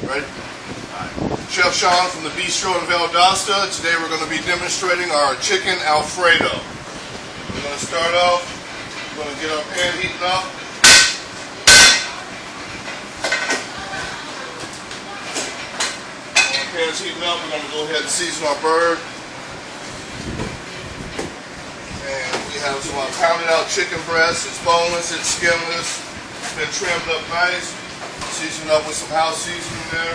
Ready? Chef Sean from the Bistro in Valdosta. Today we're going to be demonstrating our chicken Alfredo. We're going to start off, we're going to get our pan heating up. When our pan's heating up, we're going to go ahead and season our bird. And we have some pounded out chicken breast. It's boneless, it's skinless, it's been trimmed up nice. Seasoned up with some house seasoning there.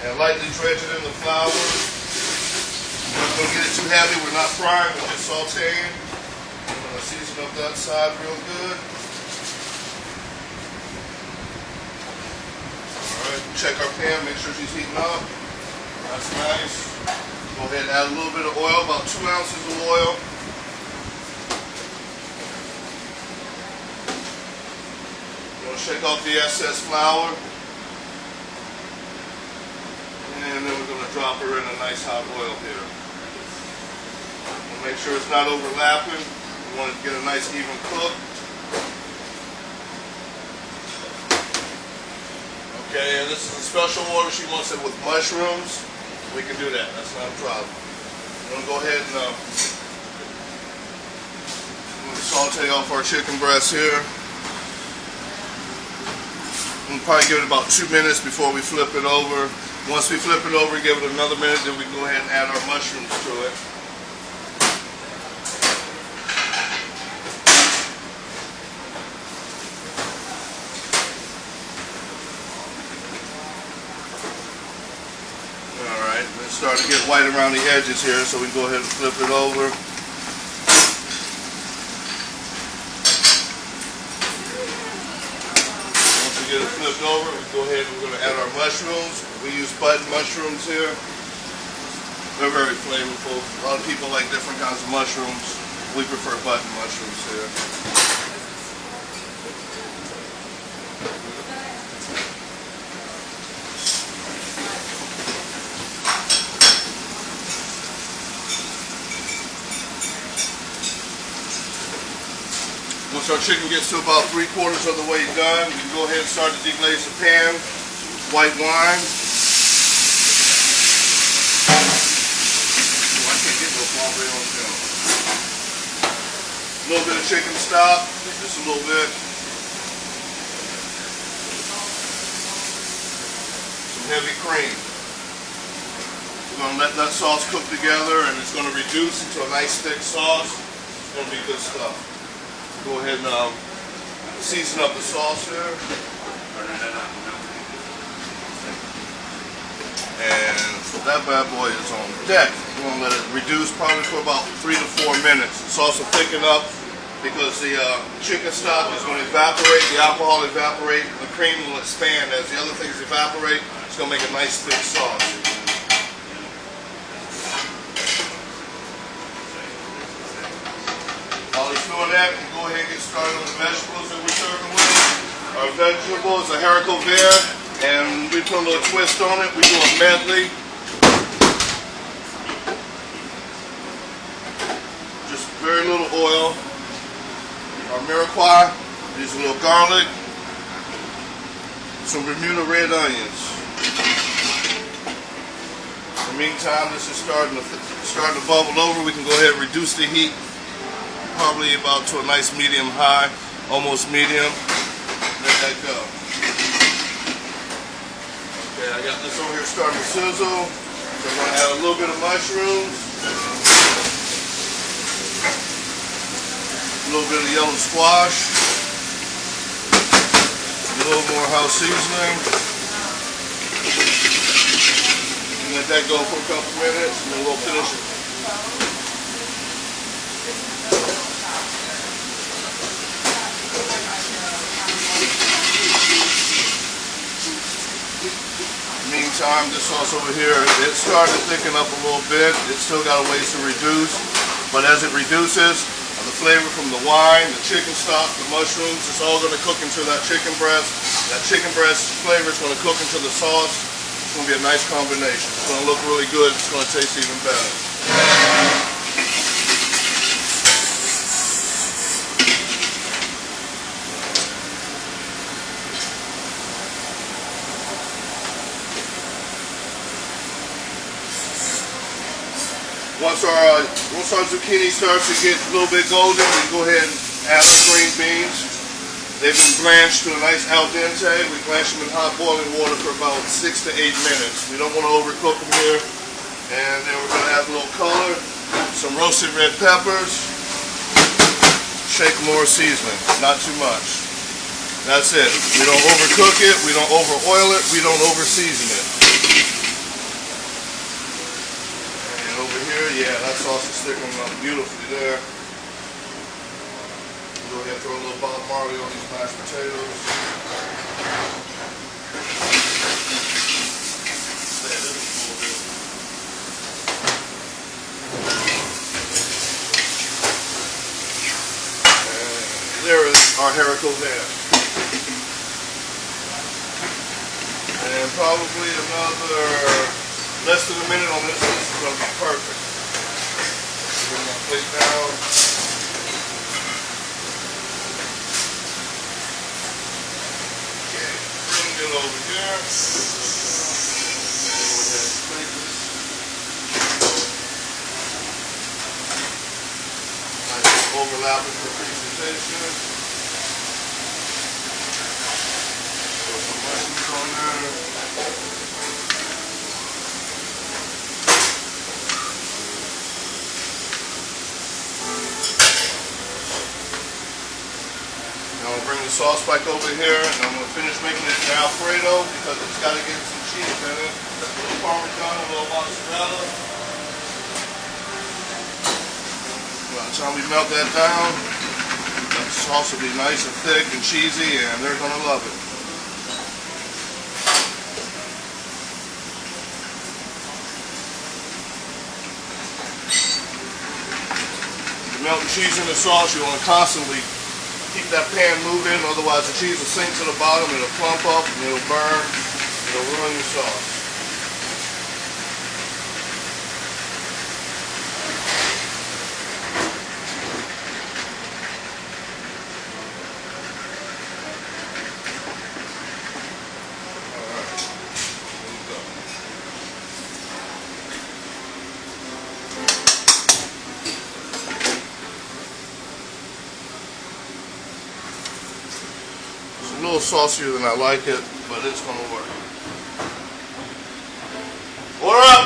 And lightly dredge it in the flour. We're not going to get it too heavy. We're not frying, we're just sauteing. We're going to season up that side real good. Alright, check our pan, make sure she's heating up. That's nice. Go ahead and add a little bit of oil, about 2 ounces of oil. Shake off the excess flour, and then we're going to drop her in a nice hot oil here. We'll make sure it's not overlapping. We want to get a nice even cook. Okay, and this is a special order. She wants it with mushrooms. We can do that. That's not a problem. I'm going to go ahead and saute off our chicken breast here. We'll probably give it about 2 minutes before we flip it over. Once we flip it over, give it another minute, then we can go ahead and add our mushrooms to it. Alright, let's start to get white around the edges here, so we can go ahead and flip it over. Get it flipped over, we go ahead and we're going to add our mushrooms. We use button mushrooms here. They're very flavorful. A lot of people like different kinds of mushrooms. We prefer button mushrooms here. Once our chicken gets to about 3/4 of the way done, we can go ahead and start to deglaze the pan. White wine. Oh, I can't get no Pombre on film. A little bit of chicken stock, just a little bit. Some heavy cream. We're going to let that sauce cook together, and it's going to reduce into a nice thick sauce. It's going to be good stuff. Go ahead and season up the sauce here. And that bad boy is on deck. We're going to let it reduce probably for about 3 to 4 minutes. The sauce will thicken up because the chicken stock is going to evaporate, the alcohol evaporate, the cream will expand. As the other things evaporate, it's going to make a nice thick sauce. While he's doing that, we go ahead and get started on the vegetables that we're serving with. Our vegetables are haricot vert, and we put a little twist on it. We do a medley. Just very little oil. Our mirepoix, use a little garlic, some Bermuda red onions. In the meantime, this is starting to bubble over. We can go ahead and reduce the heat. Probably about to a nice medium high, almost medium. Let that go. Okay, I got this over here starting to sizzle. So I'm going to add a little bit of mushrooms, a little bit of yellow squash, a little more house seasoning. And let that go for a couple minutes, and then we'll finish it. Meantime, this sauce over here, it started to thicken up a little bit. It's still got a ways to reduce, but as it reduces, the flavor from the wine, the chicken stock, the mushrooms, it's all going to cook into that chicken breast. That chicken breast flavor is going to cook into the sauce. It's going to be a nice combination. It's going to look really good. It's going to taste even better. Once our zucchini starts to get a little bit golden, we go ahead and add our green beans. They've been blanched to a nice al dente. We blanch them in hot boiling water for about 6 to 8 minutes. We don't want to overcook them here. And then we're going to add a little color, some roasted red peppers, shake more seasoning, not too much. That's it. We don't overcook it, we don't over oil it, we don't over season it. And over here, yeah, that sauce is sticking up beautifully there. Go ahead and throw a little Bob Marley on these mashed potatoes. And there is our haricot there. And probably another less than a minute on this. This is going to be perfect. Bring my plate down. Over here. Go ahead and plate this. Nice overlapping for presentation. Throw some mushrooms on there. I'm going to bring the sauce back over here, and I'm going to finish making it an Alfredo because it's got to get some cheese in it. A little Parmesan, a little mozzarella. By the time we melt that down, that sauce will be nice and thick and cheesy, and they're going to love it. The melting cheese in the sauce, you want to constantly keep that pan moving, otherwise the cheese will sink to the bottom, it'll clump up, and it'll burn, it'll ruin your sauce. Alright, there you go. It's a little saucier than I like it, but it's going to work. Order up!